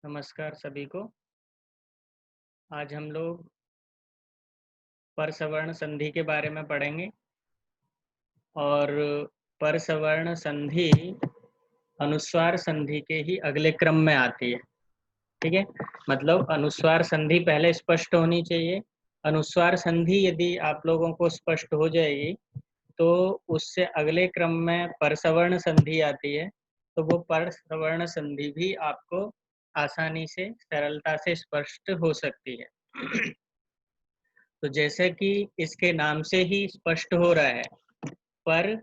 नमस्कार सभी को। आज हम लोग परसवर्ण संधि के बारे में पढ़ेंगे और परसवर्ण संधि अनुस्वार संधि के ही अगले क्रम में आती है। ठीक है, मतलब अनुस्वार संधि पहले स्पष्ट होनी चाहिए। अनुस्वार संधि यदि आप लोगों को स्पष्ट हो जाएगी तो उससे अगले क्रम में परसवर्ण संधि आती है, तो वो परसवर्ण संधि भी आपको आसानी से सरलता से स्पष्ट हो सकती है। तो जैसे कि इसके नाम से ही स्पष्ट हो रहा है, पर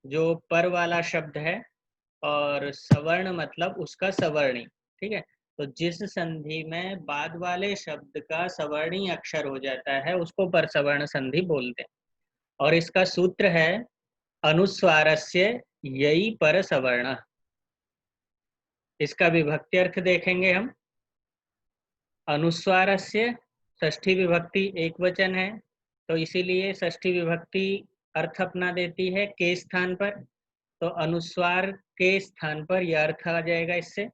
जो पर वाला शब्द है और सवर्ण मतलब उसका सवर्णी। ठीक है, तो जिस संधि में बाद वाले शब्द का सवर्णी अक्षर हो जाता है उसको परसवर्ण संधि बोलते हैं। और इसका सूत्र है अनुस्वारस्य यई पर सवर्ण। इसका विभक्ति अर्थ देखेंगे हम। अनुस्वारस्य षष्ठी विभक्ति एक वचन है, तो इसीलिए षष्ठी विभक्ति अर्थ अपना देती है के स्थान पर। तो अनुस्वार के स्थान पर यह अर्थ आ जाएगा इससे।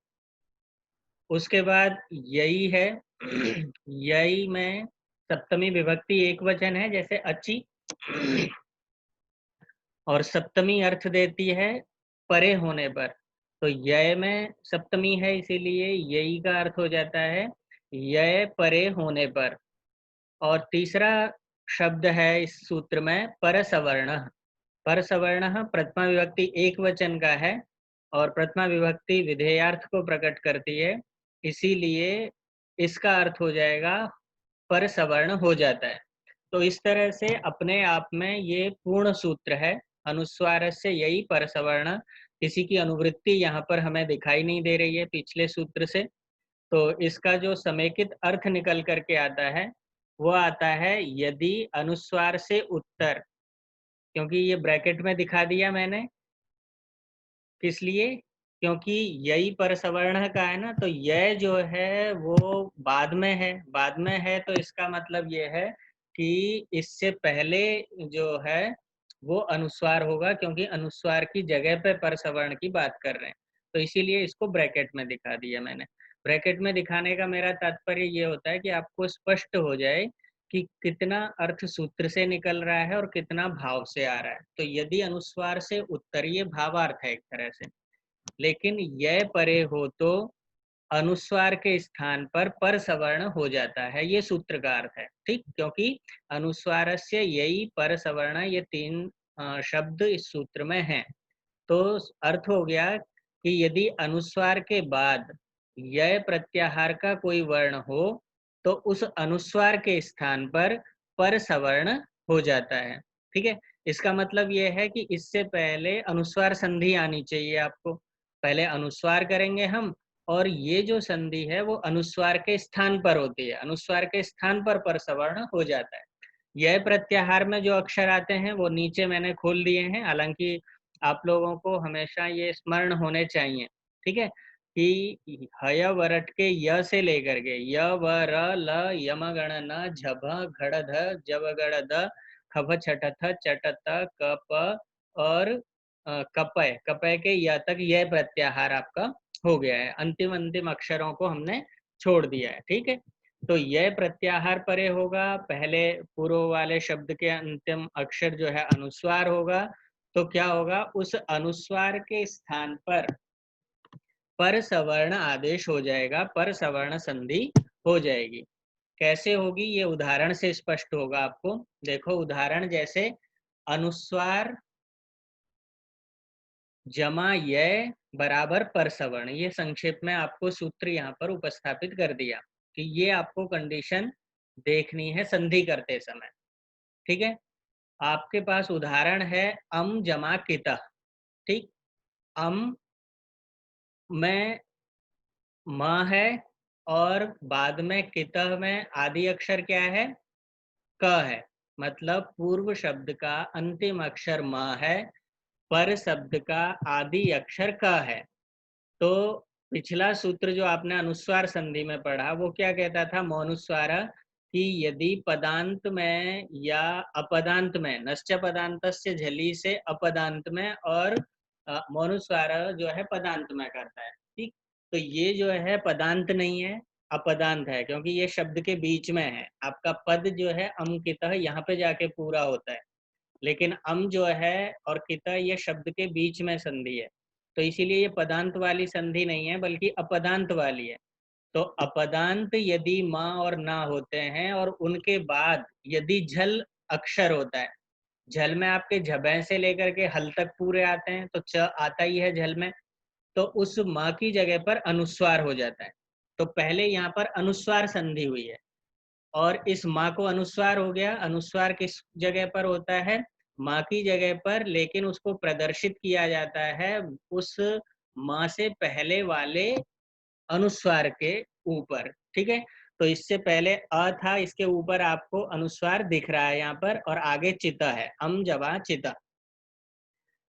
उसके बाद यही है। यही में सप्तमी विभक्ति एक वचन है, जैसे अची, और सप्तमी अर्थ देती है परे होने पर। तो यय में सप्तमी है, इसीलिए यही का अर्थ हो जाता है यय परे होने पर। और तीसरा शब्द है इस सूत्र में परसवर्ण। परसवर्ण प्रथमा विभक्ति एक वचन का है और प्रथमा विभक्ति विधेयार्थ को प्रकट करती है, इसीलिए इसका अर्थ हो जाएगा परसवर्ण हो जाता है। तो इस तरह से अपने आप में ये पूर्ण सूत्र है। अनुस्वार से यही परसवर्ण। किसी की अनुवृत्ति यहाँ पर हमें दिखाई नहीं दे रही है पिछले सूत्र से। तो इसका जो समेकित अर्थ निकल करके आता है वो आता है यदि अनुस्वार से उत्तर। क्योंकि ये ब्रैकेट में दिखा दिया मैंने, किस लिए? क्योंकि यही परसवर्ण का है ना, तो यह जो है वो बाद में है। बाद में है तो इसका मतलब ये है कि इससे पहले जो है वो अनुस्वार होगा, क्योंकि अनुस्वार की जगह पे परसवर्ण की बात कर रहे हैं। तो इसीलिए इसको ब्रैकेट में दिखा दिया मैंने। ब्रैकेट में दिखाने का मेरा तात्पर्य ये होता है कि आपको स्पष्ट हो जाए कि कितना अर्थ सूत्र से निकल रहा है और कितना भाव से आ रहा है। तो यदि अनुस्वार से उत्तरीय भावार्थ है एक तरह से, लेकिन यह परे हो तो अनुस्वार के स्थान पर सवर्ण हो जाता है। ये सूत्र का अर्थ है। ठीक, क्योंकि अनुस्वार से यही पर सवर्ण, ये तीन शब्द इस सूत्र में हैं। तो अर्थ हो गया कि यदि अनुस्वार के बाद यह प्रत्याहार का कोई वर्ण हो तो उस अनुस्वार के स्थान पर सवर्ण हो जाता है। ठीक है, इसका मतलब यह है कि इससे पहले अनुस्वार संधि आनी चाहिए आपको। पहले अनुस्वार करेंगे हम, और ये जो संधि है वो अनुस्वार के स्थान पर होती है। अनुस्वार के स्थान पर सवर्ण हो जाता है। यह प्रत्याहार में जो अक्षर आते हैं वो नीचे मैंने खोल दिए हैं, हालांकि आप लोगों को हमेशा ये स्मरण होने चाहिए। ठीक है, कि हय वरट के य से लेकर के य व र ल यम गण न झभ घड़ ध जब गड़ द खभ छठ थ चट त क प और कपय कपय के य तक यह प्रत्याहार आपका हो गया है। अंतिम अंतिम अक्षरों को हमने छोड़ दिया है। ठीक है, तो यह प्रत्याहार परे होगा। पहले पूर्व वाले शब्द के अंतिम अक्षर जो है अनुस्वार होगा, तो क्या होगा, उस अनुस्वार के स्थान पर सवर्ण आदेश हो जाएगा, पर सवर्ण संधि हो जाएगी। कैसे होगी ये उदाहरण से स्पष्ट होगा आपको। देखो उदाहरण, जैसे अनुस्वार जमा य बराबर पर सवर्ण, ये संक्षेप में आपको सूत्र यहाँ पर उपस्थापित कर दिया कि ये आपको कंडीशन देखनी है संधि करते समय। ठीक है, आपके पास उदाहरण है अम जमा कितः। ठीक, अम में म है और बाद में कितः में आदि अक्षर क्या है, क है। मतलब पूर्व शब्द का अंतिम अक्षर म है, पर शब्द का आदि अक्षर क है। तो पिछला सूत्र जो आपने अनुस्वार संधि में पढ़ा वो क्या कहता था, मौनुस्वार, कि यदि पदांत में या अपदांत में, नश्च पदांतस्य झली से अपदांत में, और मौनुस्वार जो है पदांत में करता है। ठीक, तो ये जो है पदांत नहीं है, अपदांत है, क्योंकि ये शब्द के बीच में है। आपका पद जो है अम कितः यहाँ पे जाके पूरा होता है, लेकिन अम जो है और कितः ये शब्द के बीच में संधि है। तो इसीलिए ये पदांत वाली संधि नहीं है, बल्कि अपदांत वाली है। तो अपदांत यदि माँ और ना होते हैं और उनके बाद यदि झल अक्षर होता है, झल में आपके झबे से लेकर के हल तक पूरे आते हैं, तो च आता ही है झल में, तो उस माँ की जगह पर अनुस्वार हो जाता है। तो पहले यहाँ पर अनुस्वार संधि हुई है और इस माँ को अनुस्वार हो गया। अनुस्वार किस जगह पर होता है? माँ की जगह पर, लेकिन उसको प्रदर्शित किया जाता है उस माँ से पहले वाले अनुस्वार के ऊपर। ठीक है? तो इससे पहले अ था, इसके ऊपर आपको अनुस्वार दिख रहा है यहाँ पर, और आगे चिता है, अम जबा चिता।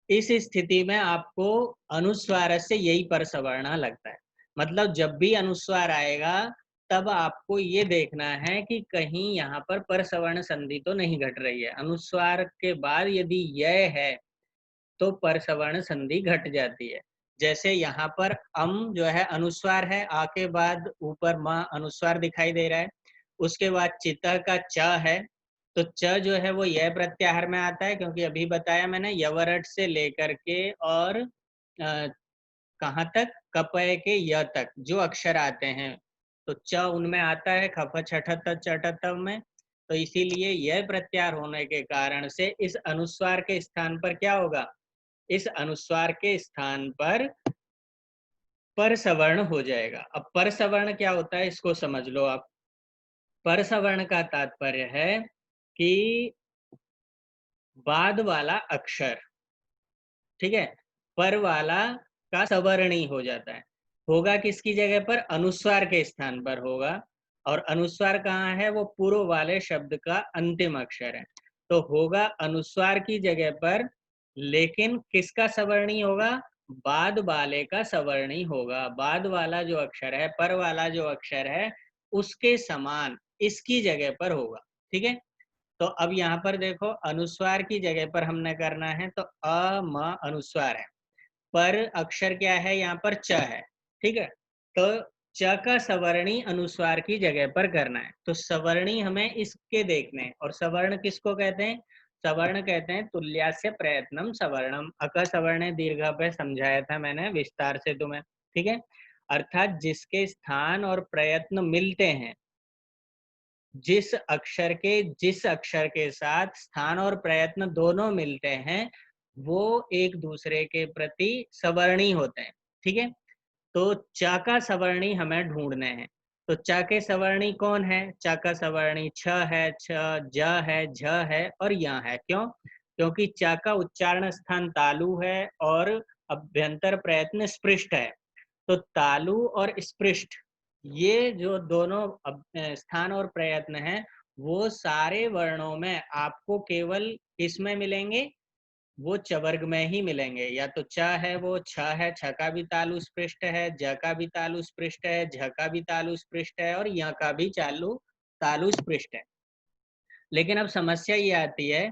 इस स्थिति में आपको अनुस्वार से यही पर सवर्ण लगता है। मतलब जब भी अनुस्वार आएगा, तब आपको ये देखना है कि कहीं यहाँ पर परसवर्ण संधि तो नहीं घट रही है। अनुस्वार के बाद यदि यह है, तो परसवर्ण संधि घट जाती है। जैसे यहाँ पर अम जो है अनुस्वार है, आ के बाद ऊपर माँ अनुस्वार दिखाई दे रहा है। उसके बाद चिता का च है, तो च जो है वो यह प्रत्याहार में आता है, क्योंकि अभी बताया मैंने यवरट से लेकर के और कहाँ तक, कपय के य तक जो अक्षर आते हैं, तो च उनमें आता है, खफ छठ त चट त में। तो इसीलिए यह प्रत्याहार होने के कारण से इस अनुस्वार के स्थान पर क्या होगा? इस अनुस्वार के स्थान पर परसवर्ण हो जाएगा। अब परसवर्ण क्या होता है, इसको समझ लो आप। परसवर्ण का तात्पर्य है कि बाद वाला अक्षर, ठीक है, पर वाला का सवर्णी हो जाता है। होगा किसकी जगह पर? अनुस्वार के स्थान पर होगा। और अनुस्वार कहाँ है? वो पूर्व वाले शब्द का अंतिम अक्षर है। तो होगा अनुस्वार की जगह पर, लेकिन किसका सवर्णी होगा? बाद वाले का सवर्णी होगा। बाद वाला जो अक्षर है, पर वाला जो अक्षर है, उसके समान इसकी जगह पर होगा। ठीक है? तो अब यहाँ पर देखो, अनुस्वार की जगह पर हमने करना है, तो अ म अनुस्वार है, पर अक्षर क्या है? यहाँ पर च है। ठीक है? तो च का सवर्णी अनुस्वार की जगह पर करना है। तो सवर्णी हमें इसके देखने हैं, और सवर्ण किसको कहते हैं? सवर्ण कहते हैं तुल्यास्य प्रयत्नम सवर्णम। अक सवर्ण दीर्घ पे समझाया था मैंने विस्तार से तुम्हें। ठीक है? अर्थात जिसके स्थान और प्रयत्न मिलते हैं, जिस अक्षर के साथ स्थान और प्रयत्न दोनों मिलते हैं, वो एक दूसरे के प्रति सवर्णी होते हैं। ठीक है? तो च का सवर्णी हमें ढूंढने हैं। तो च के सवर्णी कौन है? च का सवर्णी छ है, छ, ज है, झ है और य है। क्यों? क्योंकि च का उच्चारण स्थान तालु है और अभ्यंतर प्रयत्न स्पृष्ट है। तो तालु और स्पृष्ट, ये जो दोनों स्थान और प्रयत्न हैं, वो सारे वर्णों में आपको केवल किसमें मिलेंगे? वो च वर्ग में ही मिलेंगे। या तो च है, वो छ है, छ का भी तालु स्पृष्ट है, ज का भी तालु स्पृष्ट है, झ का भी तालु स्पृष्ट है और य का भी तालु स्पृष्ट है। लेकिन अब समस्या ये आती है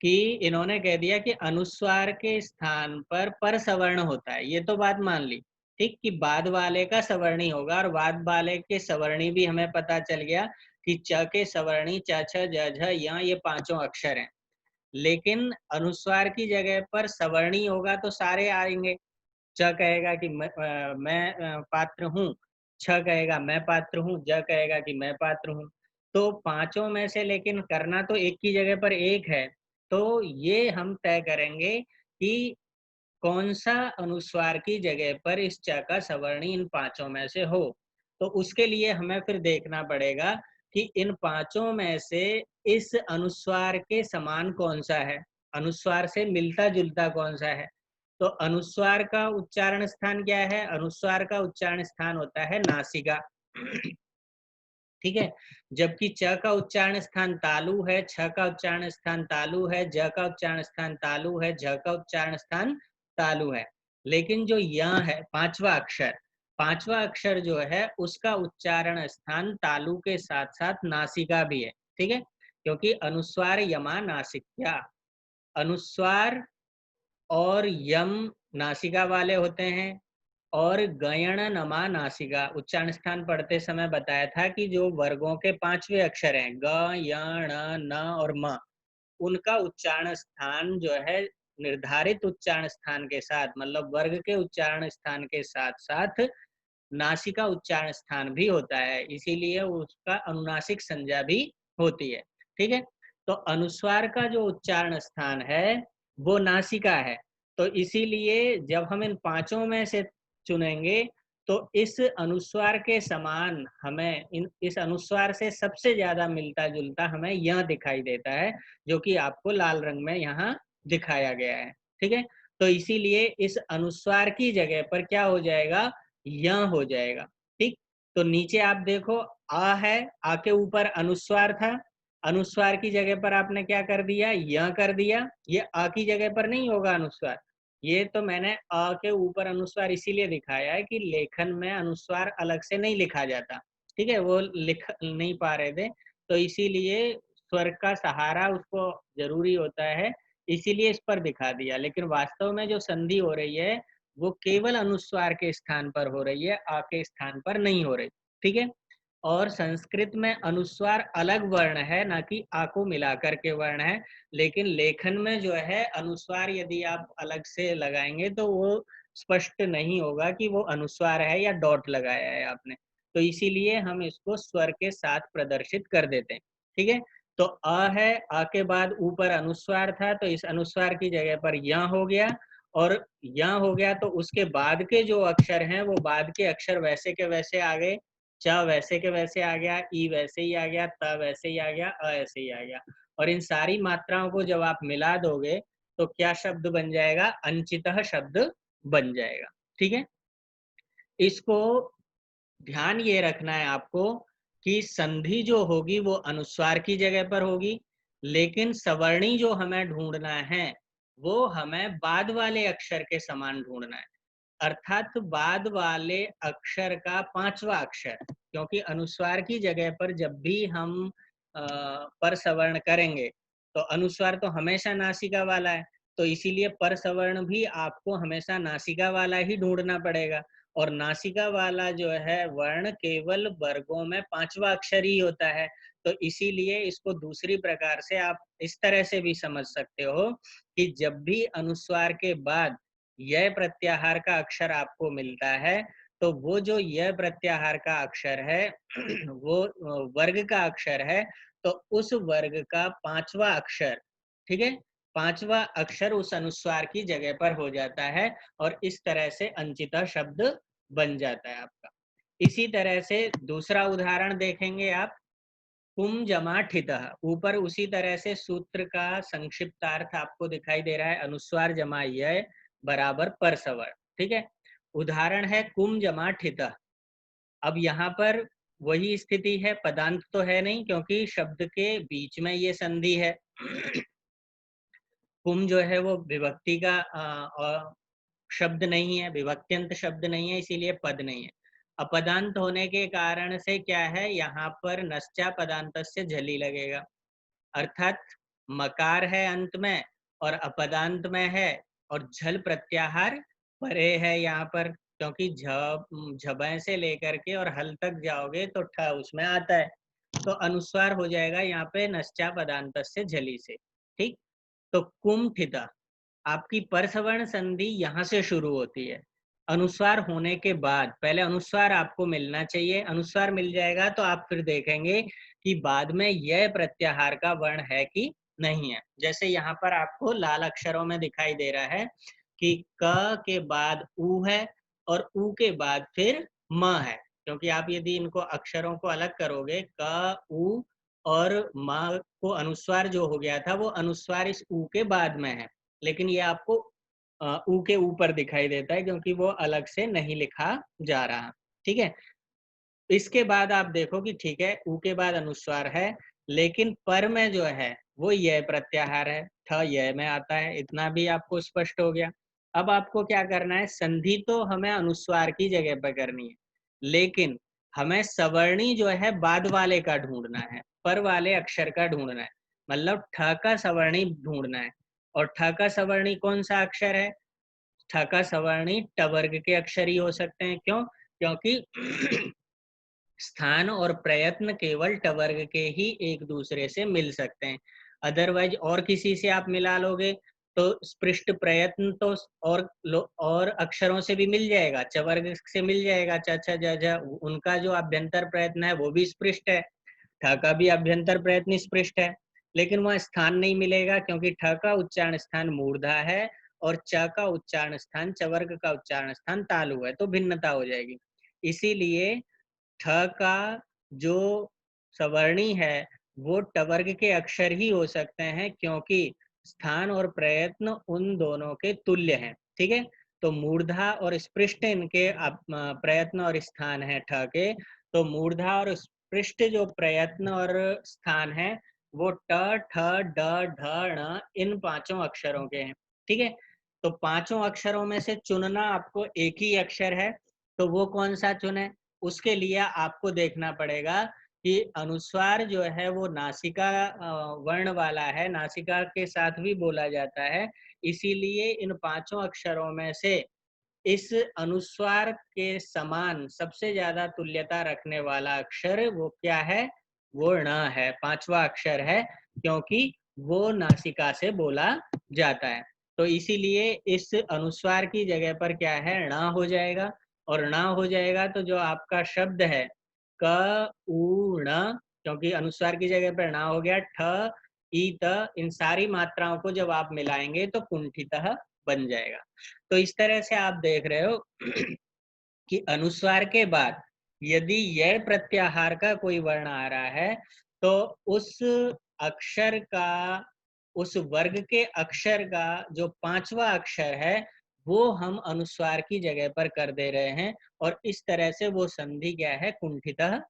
कि इन्होंने कह दिया कि अनुस्वार के स्थान पर सवर्ण होता है। ये तो बात मान ली, ठीक, कि बाद वाले का सवर्णी होगा, और बाद वाले के सवर्णी भी हमें पता चल गया कि च के सवर्णी च, छ, ज, झ, य, ये पांचों अक्षर हैं। लेकिन अनुस्वार की जगह पर सवर्णी होगा तो सारे आएंगे। च कहेगा कि मैं पात्र हूँ, छ कहेगा मैं पात्र हूँ, ज कहेगा कि मैं पात्र हूँ। तो पांचों में से लेकिन करना तो एक की जगह पर एक है। तो ये हम तय करेंगे कि कौन सा अनुस्वार की जगह पर इस च का सवर्णी इन पांचों में से हो। तो उसके लिए हमें फिर देखना पड़ेगा कि इन पांचों में से इस अनुस्वार के समान कौन सा है, अनुस्वार से मिलता जुलता कौन सा है। तो अनुस्वार का उच्चारण स्थान क्या है? अनुस्वार का उच्चारण स्थान होता है नासिका। ठीक है? जबकि च का उच्चारण स्थान तालु है, छ का उच्चारण स्थान तालु है, ज का उच्चारण स्थान तालु है, झ का उच्चारण स्थान तालु है। लेकिन जो य है, पांचवा अक्षर जो है, उसका उच्चारण स्थान तालु के साथ साथ नासिका भी है। ठीक है? क्योंकि अनुस्वार यमा नासिक्या, अनुस्वार और यम नासिका वाले होते हैं, और गयण नमा नासिका। उच्चारण स्थान पढ़ते समय बताया था कि जो वर्गों के 5वें अक्षर हैं ग, य, ण, न और म, उनका उच्चारण स्थान जो है निर्धारित उच्चारण स्थान के साथ, मतलब वर्ग के उच्चारण स्थान के साथ साथ नासिका उच्चारण स्थान भी होता है, इसीलिए उसका अनुनासिक संज्ञा भी होती है। ठीक है, तो अनुस्वार का जो उच्चारण स्थान है वो नासिका है, तो इसीलिए जब हम इन पांचों में से चुनेंगे तो इस अनुस्वार के समान हमें इस अनुस्वार से सबसे ज्यादा मिलता जुलता हमें यह दिखाई देता है, जो कि आपको लाल रंग में यहाँ दिखाया गया है। ठीक है, तो इसीलिए इस अनुस्वार की जगह पर क्या हो जाएगा, य हो जाएगा। ठीक, तो नीचे आप देखो आ है, आ के ऊपर अनुस्वार था, अनुस्वार की जगह पर आपने क्या कर दिया, य कर दिया। ये आ की जगह पर नहीं होगा अनुस्वार, ये तो मैंने अ के ऊपर अनुस्वार इसीलिए दिखाया है कि लेखन में अनुस्वार अलग से नहीं लिखा जाता। ठीक है, वो लिख नहीं पा रहे थे, तो इसीलिए स्वर का सहारा उसको जरूरी होता है, इसीलिए इस पर दिखा दिया। लेकिन वास्तव में जो संधि हो रही है वो केवल अनुस्वार के स्थान पर हो रही है, आ के स्थान पर नहीं हो रही। ठीक है, और संस्कृत में अनुस्वार अलग वर्ण है, ना कि आ को मिलाकर के वर्ण है, लेकिन लेखन में जो है अनुस्वार यदि आप अलग से लगाएंगे तो वो स्पष्ट नहीं होगा कि वो अनुस्वार है या डॉट लगाया है आपने, तो इसीलिए हम इसको स्वर के साथ प्रदर्शित कर देते हैं। ठीक है, तो अ है, आ के बाद ऊपर अनुस्वार था, तो इस अनुस्वार की जगह पर य हो गया, और य हो गया तो उसके बाद के जो अक्षर हैं वो बाद के अक्षर वैसे के वैसे आ गए, च वैसे के वैसे आ गया, ई वैसे ही आ गया, त वैसे ही आ गया, अ ऐसे ही आ गया, और इन सारी मात्राओं को जब आप मिला दोगे तो क्या शब्द बन जाएगा, अंचितः शब्द बन जाएगा। ठीक है, इसको ध्यान ये रखना है आपको कि संधि जो होगी वो अनुस्वार की जगह पर होगी, लेकिन सवर्णी जो हमें ढूंढना है वो हमें बाद वाले अक्षर के समान ढूंढना है, अर्थात बाद वाले अक्षर का 5वां अक्षर, क्योंकि अनुस्वार की जगह पर जब भी हम पर सवर्ण करेंगे तो अनुस्वार तो हमेशा नासिका वाला है, तो इसीलिए पर सवर्ण भी आपको हमेशा नासिका वाला ही ढूंढना पड़ेगा, और नासिका वाला जो है वर्ण केवल वर्गों में 5वां अक्षर ही होता है, तो इसीलिए इसको दूसरी प्रकार से आप इस तरह से भी समझ सकते हो कि जब भी अनुस्वार के बाद य प्रत्याहार का अक्षर आपको मिलता है तो वो जो य प्रत्याहार का अक्षर है वो वर्ग का अक्षर है, तो उस वर्ग का 5वां अक्षर, ठीक है, 5वां अक्षर उस अनुस्वार की जगह पर हो जाता है, और इस तरह से अंचिता शब्द बन जाता है आपका। इसी तरह से दूसरा उदाहरण देखेंगे आप, कुम जमा ठितः, ऊपर उसी तरह से सूत्र का संक्षिप्तार्थ आपको दिखाई दे रहा है, अनुस्वार जमा य बराबर पर सवर्ण। ठीक है, उदाहरण है कुम जमा ठितः। अब यहाँ पर वही स्थिति है, पदांत तो है नहीं क्योंकि शब्द के बीच में ये संधि है। कुम जो है वो विभक्ति का शब्द नहीं है, विभक्त्यंत शब्द नहीं है, इसीलिए पद नहीं है। अपदांत होने के कारण से क्या है, यहाँ पर नश्चा पदांतस्य झली लगेगा, अर्थात मकार है अंत में और अपदांत में है, और झल प्रत्याहार परे है यहाँ पर, क्योंकि झबे से लेकर के और हल तक जाओगे तो ठ उसमें आता है, तो अनुस्वार हो जाएगा यहाँ पे नश्चा पदांतस्य झली से। ठीक, तो कुंठिता, आपकी परसवर्ण संधि यहाँ से शुरू होती है, अनुस्वार होने के बाद पहले अनुस्वार आपको मिलना चाहिए, अनुस्वार मिल जाएगा तो आप फिर देखेंगे कि बाद में यह प्रत्याहार का वर्ण है कि नहीं है। जैसे यहाँ पर आपको लाल अक्षरों में दिखाई दे रहा है कि क के बाद उ है और उ के बाद फिर म है, क्योंकि आप यदि इनको अक्षरों को अलग करोगे क उ और म को अनुस्वार जो हो गया था वो अनुस्वार इस उ के बाद में है, लेकिन ये आपको ऊ के ऊपर दिखाई देता है क्योंकि वो अलग से नहीं लिखा जा रहा। ठीक है, इसके बाद आप देखो कि ठीक है ऊ के बाद अनुस्वार है, लेकिन पर में जो है वो य प्रत्याहार है, ठ य में आता है, इतना भी आपको स्पष्ट हो गया। अब आपको क्या करना है, संधि तो हमें अनुस्वार की जगह पर करनी है, लेकिन हमें सवर्णी जो है बाद वाले का ढूंढना है, पर वाले अक्षर का ढूंढना है, मतलब ठ का सवर्णी ढूंढना है, और ठ का सवर्णी कौन सा अक्षर है, ठ का सवर्णी ट वर्ग के अक्षर ही हो सकते हैं। क्यों? क्योंकि स्थान और प्रयत्न केवल ट वर्ग के ही एक दूसरे से मिल सकते हैं। अदरवाइज और किसी से आप मिला लोगे तो स्पृष्ट प्रयत्न तो और अक्षरों से भी मिल जाएगा, च वर्ग से मिल जाएगा, च छ ज झ, उनका जो अभ्यंतर प्रयत्न है वो भी स्पृष्ट है। ठ का भी अभ्यंतर प्रयत्न स्पृष्ट है, लेकिन वह स्थान नहीं मिलेगा क्योंकि ठ का उच्चारण स्थान मूर्धा है और च का उच्चारण स्थान, च वर्ग का उच्चारण स्थान तालु है, तो भिन्नता हो जाएगी। इसीलिए ठ का जो सवर्णी है वो ट वर्ग के अक्षर ही हो सकते हैं, क्योंकि स्थान और प्रयत्न उन दोनों के तुल्य हैं। ठीक है, तो मूर्धा और स्पृष्ट इनके प्रयत्न और स्थान है ठ के, तो मूर्धा और स्पृष्ट जो प्रयत्न और स्थान है वो ट ठ ड ढ ण इन पांचों अक्षरों के हैं। ठीक है, तो पांचों अक्षरों में से चुनना आपको एक ही अक्षर है, तो वो कौन सा चुने? उसके लिए आपको देखना पड़ेगा कि अनुस्वार जो है वो नासिका वर्ण वाला है, नासिका के साथ भी बोला जाता है। इसीलिए इन पांचों अक्षरों में से इस अनुस्वार के समान सबसे ज्यादा तुल्यता रखने वाला अक्षर वो क्या है? वो ण है, पांचवा अक्षर है, क्योंकि वो नासिका से बोला जाता है। तो इसीलिए इस अनुस्वार की जगह पर क्या है? ण हो जाएगा, और ण हो जाएगा तो जो आपका शब्द है क उ ण, क्योंकि अनुस्वार की जगह पर ण हो गया, ठ ई त, इन सारी मात्राओं को जब आप मिलाएंगे तो कुंठितः बन जाएगा। तो इस तरह से आप देख रहे हो कि अनुस्वार के बाद यदि य प्रत्याहार का कोई वर्ण आ रहा है तो उस अक्षर का, उस वर्ग के अक्षर का जो पांचवा अक्षर है वो हम अनुस्वार की जगह पर कर दे रहे हैं, और इस तरह से वो संधि क्या है? कुंठितः,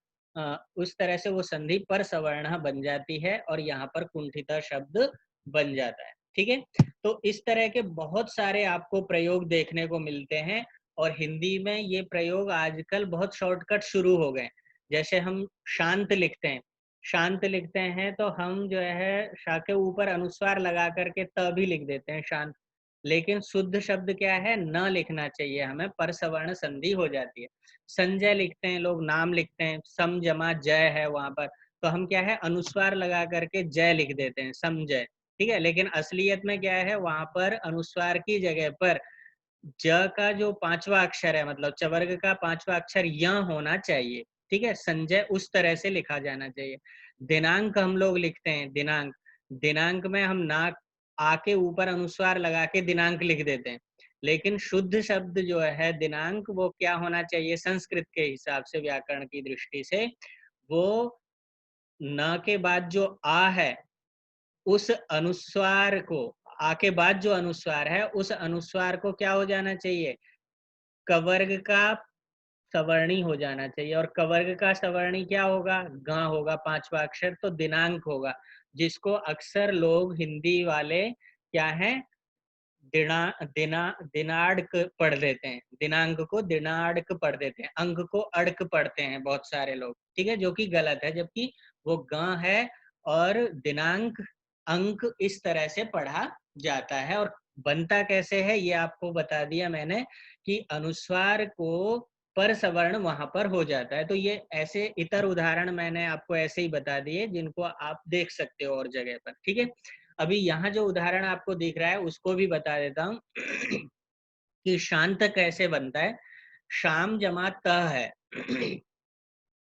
उस तरह से वो संधि पर सवर्ण बन जाती है और यहाँ पर कुंठितः शब्द बन जाता है। ठीक है, तो इस तरह के बहुत सारे आपको प्रयोग देखने को मिलते हैं, और हिंदी में ये प्रयोग आजकल बहुत शॉर्टकट शुरू हो गए। जैसे हम शांत लिखते हैं, शांत लिखते हैं तो हम जो है शा के ऊपर अनुस्वार लगा करके त भी लिख देते हैं शांत, लेकिन शुद्ध शब्द क्या है? न लिखना चाहिए हमें, पर सवर्ण संधि हो जाती है। संजय लिखते हैं लोग, नाम लिखते हैं, सम जमा जय है वहां पर, तो हम क्या है? अनुस्वार लगा करके जय लिख देते हैं, समजय। ठीक है, लेकिन असलियत में क्या है? वहां पर अनुस्वार की जगह पर ज का जो पांचवा अक्षर है, मतलब च वर्ग का पांचवा अक्षर य होना चाहिए। ठीक है, संजय उस तरह से लिखा जाना चाहिए। दिनांक हम लोग लिखते हैं, दिनांक, दिनांक में हम ना आ के ऊपर अनुस्वार लगा के दिनांक लिख देते हैं, लेकिन शुद्ध शब्द जो है दिनांक वो क्या होना चाहिए? संस्कृत के हिसाब से, व्याकरण की दृष्टि से, वो न के बाद जो आ है उस अनुस्वार को, आ के बाद जो अनुस्वार है उस अनुस्वार को क्या हो जाना चाहिए? कवर्ग का सवर्णी हो जाना चाहिए, और कवर्ग का सवर्णी क्या होगा? ग होगा, पांचवा अक्षर, तो दिनांक होगा, जिसको अक्सर लोग हिंदी वाले क्या है? दिना दिना दिनाड़क पढ़ देते हैं, दिनांक को दिनाड़क पढ़ देते हैं, अंक को अड़क पढ़ते हैं बहुत सारे लोग। ठीक है, जो कि गलत है, जबकि वो ग है और दिनांक अंक इस तरह से पढ़ा जाता है। और बनता कैसे है ये आपको बता दिया मैंने, कि अनुस्वार को पर सवर्ण वहां पर हो जाता है। तो ये ऐसे इतर उदाहरण मैंने आपको ऐसे ही बता दिए जिनको आप देख सकते हो और जगह पर। ठीक है, अभी यहाँ जो उदाहरण आपको दिख रहा है उसको भी बता देता हूँ कि शांत कैसे बनता है। शाम जमा त है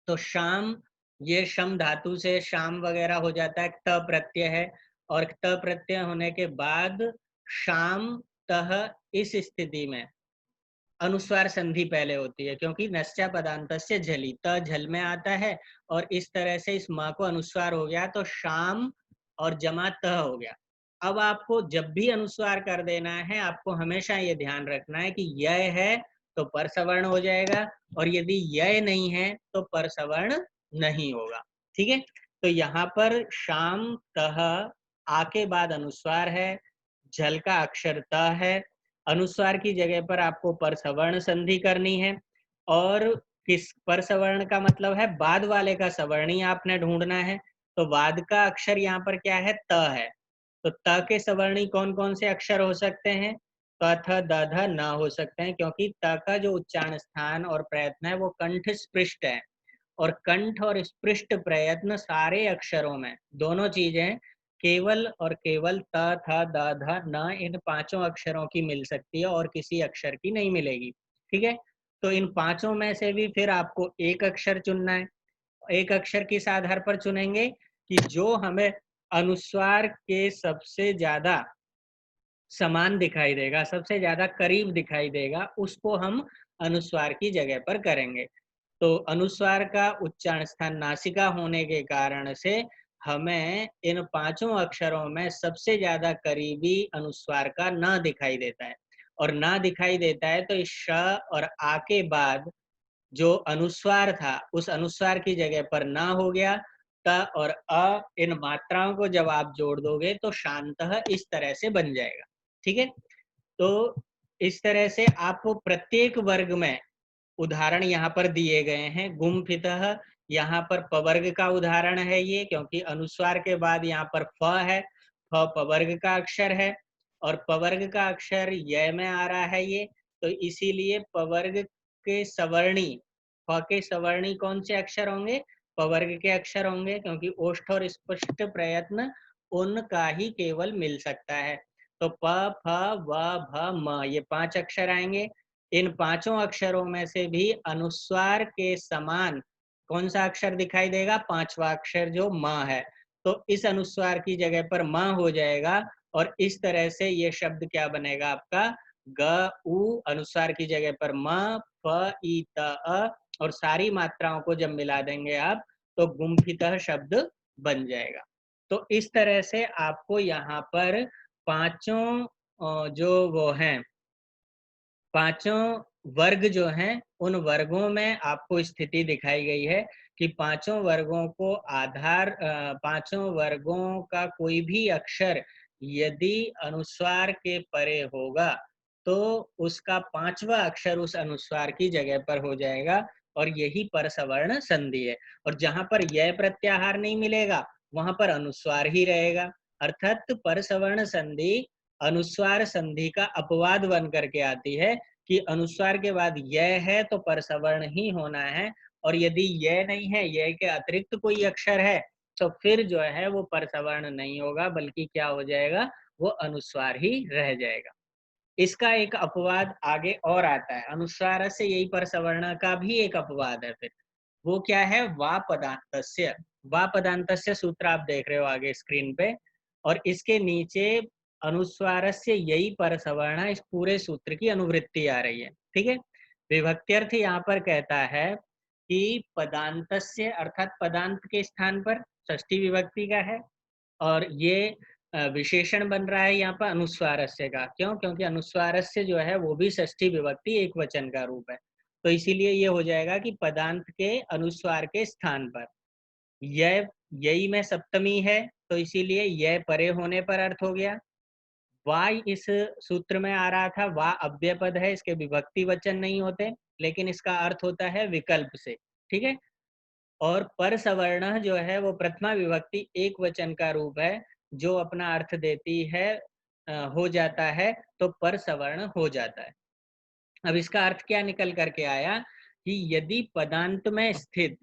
तो शाम, ये शम धातु से शाम वगैरह हो जाता है, त प्रत्यय है, और त प्रत्यय होने के बाद शाम तह, इस स्थिति में अनुस्वार संधि पहले होती है, क्योंकि नश्चा पदांतस्य झली, त झल में आता है, और इस तरह से इस माँ को अनुस्वार हो गया तो शाम और जमा तह हो गया। अब आपको जब भी अनुस्वार कर देना है, आपको हमेशा ये ध्यान रखना है कि यह है तो पर सवर्ण हो जाएगा, और यदि यह नहीं है तो पर सवर्ण नहीं होगा। ठीक है, तो यहाँ पर शाम तह आके बाद अनुस्वार है, झल का अक्षर त है, अनुस्वार की जगह पर आपको पर सवर्ण संधि करनी है, और किस पर सवर्ण का मतलब है? बाद वाले का सवर्णी आपने ढूंढना है। तो बाद का अक्षर यहाँ पर क्या है? त है, तो त के सवर्णी कौन कौन से अक्षर हो सकते हैं? क थ द ध न हो सकते हैं, क्योंकि त का जो उच्चारण स्थान और प्रयत्न है वो कंठ स्पृष्ट है, और कंठ और स्पृष्ट प्रयत्न सारे अक्षरों में, दोनों चीजें केवल और केवल त थ द ध न, इन पांचों अक्षरों की मिल सकती है और किसी अक्षर की नहीं मिलेगी। ठीक है, तो इन पांचों में से भी फिर आपको एक अक्षर चुनना है। एक अक्षर किस आधार पर चुनेंगे कि जो हमें अनुस्वार के सबसे ज्यादा समान दिखाई देगा, सबसे ज्यादा करीब दिखाई देगा, उसको हम अनुस्वार की जगह पर करेंगे। तो अनुस्वार का उच्चारण स्थान नासिका होने के कारण से हमें इन पांचों अक्षरों में सबसे ज्यादा करीबी अनुस्वार का न दिखाई देता है, और न दिखाई देता है तो इस श और आ के बाद जो अनुस्वार था उस अनुस्वार की जगह पर न हो गया। त और अ, इन मात्राओं को जब आप जोड़ दोगे तो शांतः इस तरह से बन जाएगा। ठीक है, तो इस तरह से आपको प्रत्येक वर्ग में उदाहरण यहाँ पर दिए गए हैं। गुम्फितः यहाँ पर पवर्ग का उदाहरण है ये, क्योंकि अनुस्वार के बाद यहाँ पर फ है, फ पवर्ग का अक्षर है, और पवर्ग का अक्षर य में आ रहा है ये, तो इसीलिए पवर्ग के सवर्णी, फ के सवर्णी कौन से अक्षर होंगे? पवर्ग के अक्षर होंगे, क्योंकि ओष्ठ और स्पष्ट प्रयत्न उनका ही केवल मिल सकता है। तो प, फ, व, भ, म, ये 5 अक्षर आएंगे। इन पांचों अक्षरों में से भी अनुस्वार के समान कौन सा अक्षर दिखाई देगा? पांचवा अक्षर जो म है, तो इस अनुस्वार की जगह पर म हो जाएगा, और इस तरह से ये शब्द क्या बनेगा आपका? ग उ, अनुस्वार की जगह पर म, फ, ई, त, अ, और सारी मात्राओं को जब मिला देंगे आप तो गुम्फितः शब्द बन जाएगा। तो इस तरह से आपको यहाँ पर पांचों जो वो हैं, पांचों वर्ग जो हैं, उन वर्गों में आपको स्थिति दिखाई गई है कि पांचों वर्गों को पांचों वर्गों का कोई भी अक्षर यदि अनुस्वार के परे होगा तो उसका पांचवा अक्षर उस अनुस्वार की जगह पर हो जाएगा, और यही परसवर्ण संधि है। और जहां पर यह प्रत्याहार नहीं मिलेगा वहां पर अनुस्वार ही रहेगा, अर्थात परसवर्ण संधि अनुस्वार संधि का अपवाद बन करके आती है कि अनुस्वार के बाद यह है तो परसवर्ण ही होना है, और यदि यह नहीं है, यह के अतिरिक्त कोई अक्षर है, तो फिर जो है वो परसवर्ण नहीं होगा, बल्कि क्या हो जाएगा? वो अनुस्वार ही रह जाएगा। इसका एक अपवाद आगे और आता है, अनुस्वार से यही परसवर्ण का भी एक अपवाद है फिर। वो क्या है? वा पदांतस्य। वा पदांतस्य सूत्र आप देख रहे हो आगे स्क्रीन पे, और इसके नीचे अनुस्वारस्य यही परसवर्ण, इस पूरे सूत्र की अनुवृत्ति आ रही है। ठीक है, विभक्त्यर्थ यहाँ पर कहता है कि पदांतस्य अर्थात पदांत के स्थान पर षष्ठी विभक्ति का है, और ये विशेषण बन रहा है यहाँ पर अनुस्वारस्य का। क्यों? क्योंकि अनुस्वारस्य जो है वो भी षष्ठी विभक्ति एक वचन का रूप है, तो इसीलिए ये हो जाएगा कि पदांत के अनुस्वार के स्थान पर यह, यही में सप्तमी है, तो इसीलिए यह परे होने पर अर्थ हो गया। वा इस सूत्र में आ रहा था, वा अव्यय पद है, इसके विभक्ति वचन नहीं होते, लेकिन इसका अर्थ होता है विकल्प से। ठीक है, और पर सवर्ण जो है वो प्रथमा विभक्ति एक वचन का रूप है, जो अपना अर्थ देती है हो जाता है, तो पर सवर्ण हो जाता है। अब इसका अर्थ क्या निकल करके आया कि यदि पदांत में स्थित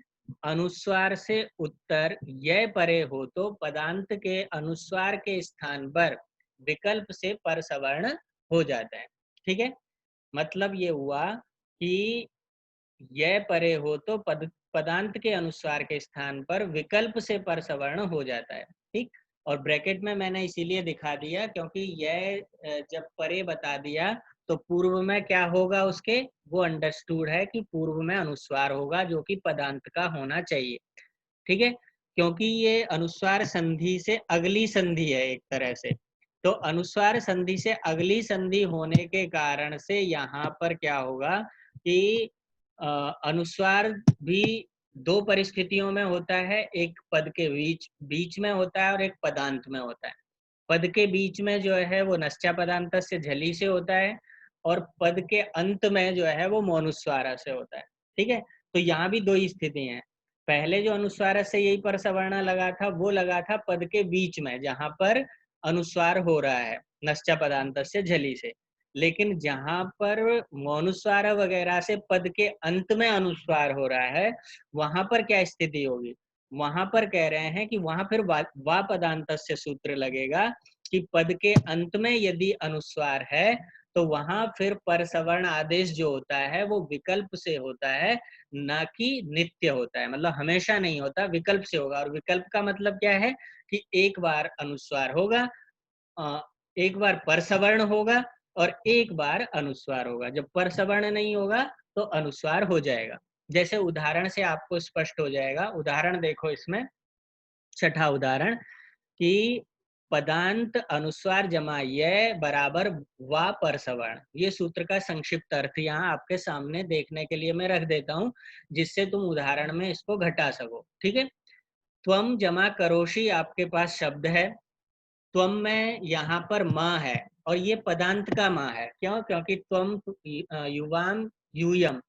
अनुस्वार से उत्तर यह परे हो तो पदांत के अनुस्वार के स्थान पर विकल्प से पर सवर्ण हो जाता है। ठीक है, मतलब ये हुआ कि यह परे हो तो पदांत के अनुस्वार के स्थान पर विकल्प से पर सवर्ण हो जाता है। ठीक, और ब्रैकेट में मैंने इसीलिए दिखा दिया क्योंकि यह जब परे बता दिया तो पूर्व में क्या होगा उसके, वो अंडरस्टूड है कि पूर्व में अनुस्वार होगा जो कि पदांत का होना चाहिए। ठीक है, क्योंकि ये अनुस्वार संधि से अगली संधि है एक तरह से, तो अनुस्वार संधि से अगली संधि होने के कारण से यहाँ पर क्या होगा कि अनुस्वार भी दो परिस्थितियों में होता है, एक पद के बीच बीच में होता है और एक पदांत में होता है। पद के बीच में जो है वो नस्या पदांत से झली से होता है, और पद के अंत में जो है वो मौनुस्वार से होता है। ठीक है, तो यहाँ भी दो ही स्थिति हैं। पहले जो अनुस्वार से यही पर सवर्ण लगा था वो लगा था पद के बीच में, जहां पर अनुस्वार हो रहा है नस्या पदांत से झली से। लेकिन जहाँ पर मौनुस्वार वगैरह से पद के अंत में अनुस्वार हो रहा है, वहाँ पर क्या स्थिति होगी? वहाँ पर कह रहे हैं कि वहाँ फिर वा पदान्तस्य सूत्र लगेगा कि पद के अंत में यदि अनुस्वार है, तो वहाँ फिर परसवर्ण आदेश जो होता है वो विकल्प से होता है, ना कि नित्य होता है। मतलब हमेशा नहीं होता, विकल्प से होगा। और विकल्प का मतलब क्या है कि एक बार अनुस्वार होगा, अ, एक बार परसवर्ण होगा और एक बार अनुस्वार होगा। जब परसवर्ण नहीं होगा तो अनुस्वार हो जाएगा। जैसे उदाहरण से आपको स्पष्ट हो जाएगा। उदाहरण देखो इसमें, छठा उदाहरण कि पदांत अनुस्वार जमा य बराबर वा परसवर्ण। ये सूत्र का संक्षिप्त अर्थ यहाँ आपके सामने देखने के लिए मैं रख देता हूँ, जिससे तुम उदाहरण में इसको घटा सको। ठीक है। त्वम जमा करोषि आपके पास शब्द है। त्वम में यहाँ पर माँ है और ये पदांत का माँ है। क्यों? क्योंकि त्वम युवाम यूयम,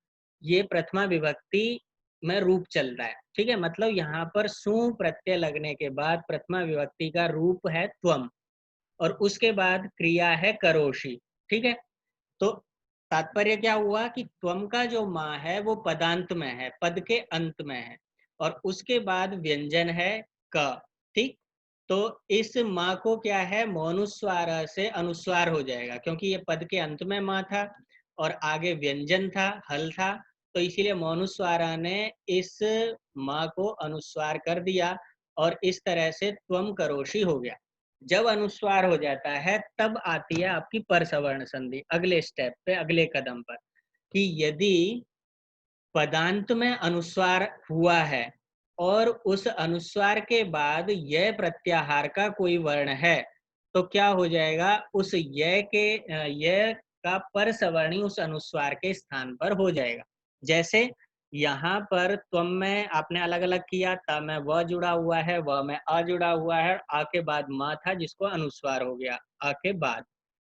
ये प्रथमा विभक्ति में रूप चल रहा है। ठीक है। मतलब यहाँ पर सु प्रत्यय लगने के बाद प्रथमा विभक्ति का रूप है त्वम और उसके बाद क्रिया है करोषि। ठीक है। तो तात्पर्य क्या हुआ कि त्वम का जो माँ है वो पदांत में है, पद के अंत में है और उसके बाद व्यंजन है क। ठीक। तो इस माँ को क्या है, मौनुस्वार से अनुस्वार हो जाएगा, क्योंकि ये पद के अंत में माँ था और आगे व्यंजन था, हल था। तो इसीलिए मौनुस्वारा ने इस माँ को अनुस्वार कर दिया और इस तरह से त्वम करोषि हो गया। जब अनुस्वार हो जाता है तब आती है आपकी परसवर्ण संधि, अगले स्टेप पे, अगले कदम पर, कि यदि पदांत में अनुस्वार हुआ है और उस अनुस्वार के बाद य प्रत्याहार का कोई वर्ण है, तो क्या हो जाएगा, उस य का परसवर्णी उस अनुस्वार के स्थान पर हो जाएगा। जैसे यहाँ पर त्वम में आपने अलग अलग किया, त में व जुड़ा हुआ है, व में अ जुड़ा हुआ है, आ के बाद मा था जिसको अनुस्वार हो गया आ के बाद।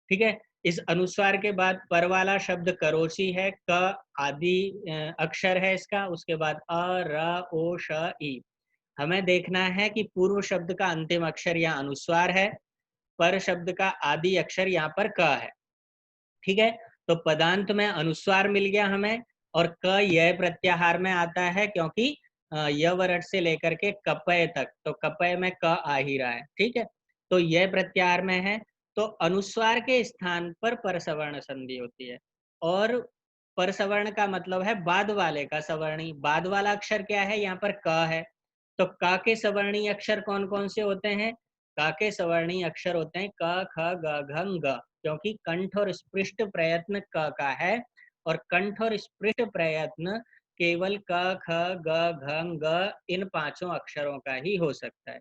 ठीक है। इस अनुस्वार के बाद पर वाला शब्द करोसी है, क आदि अक्षर है इसका, उसके बाद अ र ओ श ई। हमें देखना है कि पूर्व शब्द का अंतिम अक्षर यहाँ अनुस्वार है, पर शब्द का आदि अक्षर यहाँ पर क है। ठीक है। तो पदांत में अनुस्वार मिल गया हमें और क य प्रत्याहार में आता है, क्योंकि य वरट से लेकर के कपय तक, तो कपय में क आ ही रहा है। ठीक है। तो यह प्रत्याहार में है, तो अनुस्वार के स्थान पर परसवर्ण संधि होती है। और परसवर्ण का मतलब है बाद वाले का सवर्णी। बाद वाला अक्षर क्या है, यहाँ पर क है। तो क के सवर्णी अक्षर कौन कौन से होते हैं? क के सवर्णी अक्षर होते हैं क ख ग घ ङ, क्योंकि कंठ और स्पृष्ट प्रयत्न क का है और कंठ और स्पृष्ट प्रयत्न केवल क ख ग घ ङ इन पांचों अक्षरों का ही हो सकता है।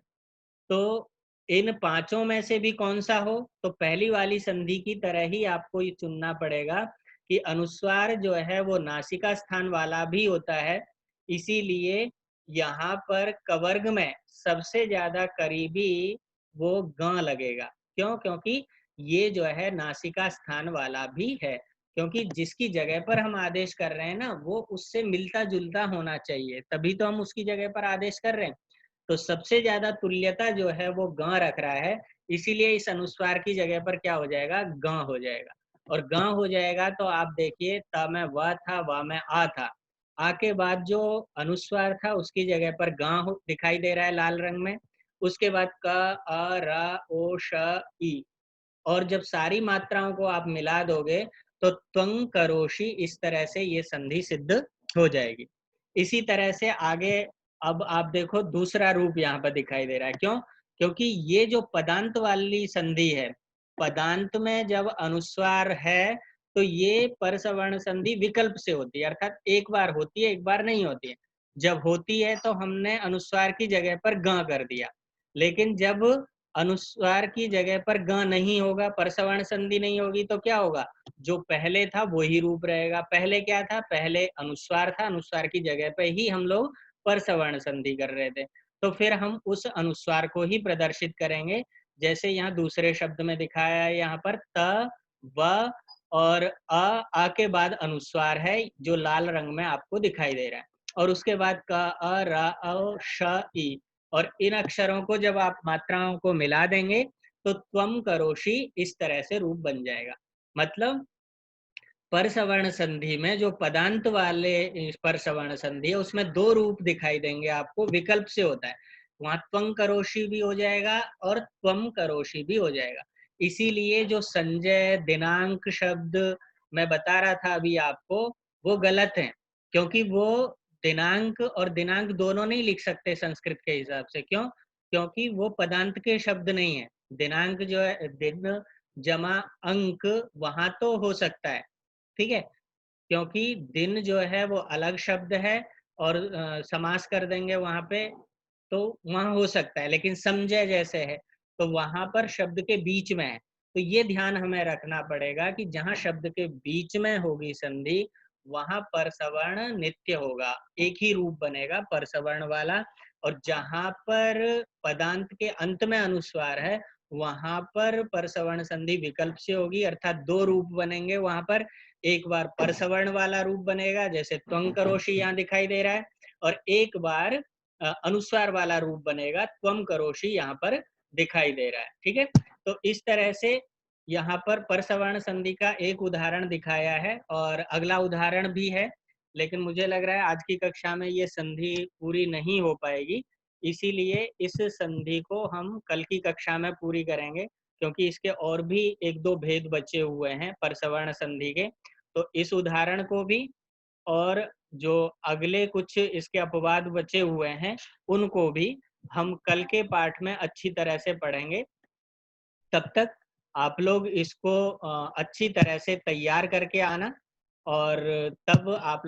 तो इन पांचों में से भी कौन सा हो, तो पहली वाली संधि की तरह ही आपको ये चुनना पड़ेगा कि अनुस्वार जो है वो नासिका स्थान वाला भी होता है। इसीलिए यहाँ पर कवर्ग में सबसे ज्यादा करीबी वो ग लगेगा। क्यों? क्योंकि ये जो है नासिका स्थान वाला भी है, क्योंकि जिसकी जगह पर हम आदेश कर रहे हैं ना, वो उससे मिलता जुलता होना चाहिए, तभी तो हम उसकी जगह पर आदेश कर रहे हैं। तो सबसे ज्यादा तुल्यता जो है वो ग रख रहा है, इसीलिए इस अनुस्वार की जगह पर क्या हो जाएगा, ग हो जाएगा। और ग हो जाएगा तो आप देखिए, त में व था, व में आ था, आ के बाद जो अनुस्वार था उसकी जगह पर ग दिखाई दे रहा है लाल रंग में। उसके बाद क अ र ओ श ई, और जब सारी मात्राओं को आप मिला दोगे तो त्वं करोषि, इस तरह से ये संधि सिद्ध हो जाएगी। इसी तरह से आगे अब आप देखो दूसरा रूप यहाँ पर दिखाई दे रहा है। क्यों? क्योंकि ये जो पदांत वाली संधि है, पदांत में जब अनुस्वार है तो ये परसवर्ण संधि विकल्प से होती है, अर्थात एक बार होती है, एक बार नहीं होती है। जब होती है तो हमने अनुस्वार की जगह पर ग कर दिया, लेकिन जब अनुस्वार की जगह पर ग नहीं होगा, परसवर्ण संधि नहीं होगी, तो क्या होगा, जो पहले था वही रूप रहेगा। पहले क्या था, पहले अनुस्वार था, अनुस्वार की जगह पे ही हम लोग परसवर्ण संधि कर रहे थे, तो फिर हम उस अनुस्वार को ही प्रदर्शित करेंगे। जैसे यहाँ दूसरे शब्द में दिखाया है, यहाँ पर त व और आ के बाद अनुस्वार है जो लाल रंग में आपको दिखाई दे रहा है, और उसके बाद क अ र अ श ई, और इन अक्षरों को जब आप मात्राओं को मिला देंगे तो त्वम करोषि इस तरह से रूप बन जाएगा। मतलब परसवर्ण संधि में जो पदांत वाले परसवर्ण संधि है उसमें 2 रूप दिखाई देंगे आपको, विकल्प से होता है। वहां त्वं करोषि भी हो जाएगा और त्वम करोषि भी हो जाएगा। इसीलिए जो संजय दिनांक शब्द मैं बता रहा था अभी आपको, वो गलत है, क्योंकि वो दिनांक और दिनांक दोनों नहीं लिख सकते संस्कृत के हिसाब से। क्यों? क्योंकि वो पदांत के शब्द नहीं है। दिनांक जो है दिन जमा अंक, वहां तो हो सकता है, ठीक है, क्योंकि दिन जो है वो अलग शब्द है और समास कर देंगे वहां पे, तो वहां हो सकता है, लेकिन समझे जैसे है तो वहां पर शब्द के बीच में है। तो ये ध्यान हमें रखना पड़ेगा कि जहां शब्द के बीच में होगी संधि, वहां परसवर्ण नित्य होगा, एक ही रूप बनेगा परसवर्ण वाला। और जहां पर पदांत के अंत में अनुस्वार है, वहां पर परसवर्ण संधि विकल्प से होगी, अर्थात 2 रूप बनेंगे वहां पर। एक बार परसवर्ण वाला रूप बनेगा, जैसे त्वं करोषि यहाँ दिखाई दे रहा है, और एक बार अनुस्वार वाला रूप बनेगा, त्वम करोषि यहाँ पर दिखाई दे रहा है। ठीक है, तो इस तरह से यहाँ पर परसवर्ण संधि का एक उदाहरण दिखाया है, और अगला उदाहरण भी है, लेकिन मुझे लग रहा है आज की कक्षा में ये संधि पूरी नहीं हो पाएगी, इसीलिए इस संधि को हम कल की कक्षा में पूरी करेंगे, क्योंकि इसके और भी 1-2 भेद बचे हुए हैं परसवर्ण संधि के। तो इस उदाहरण को भी, और जो अगले कुछ इसके अपवाद बचे हुए हैं उनको भी हम कल के पाठ में अच्छी तरह से पढ़ेंगे। तब तक आप लोग इसको अच्छी तरह से तैयार करके आना, और तब आप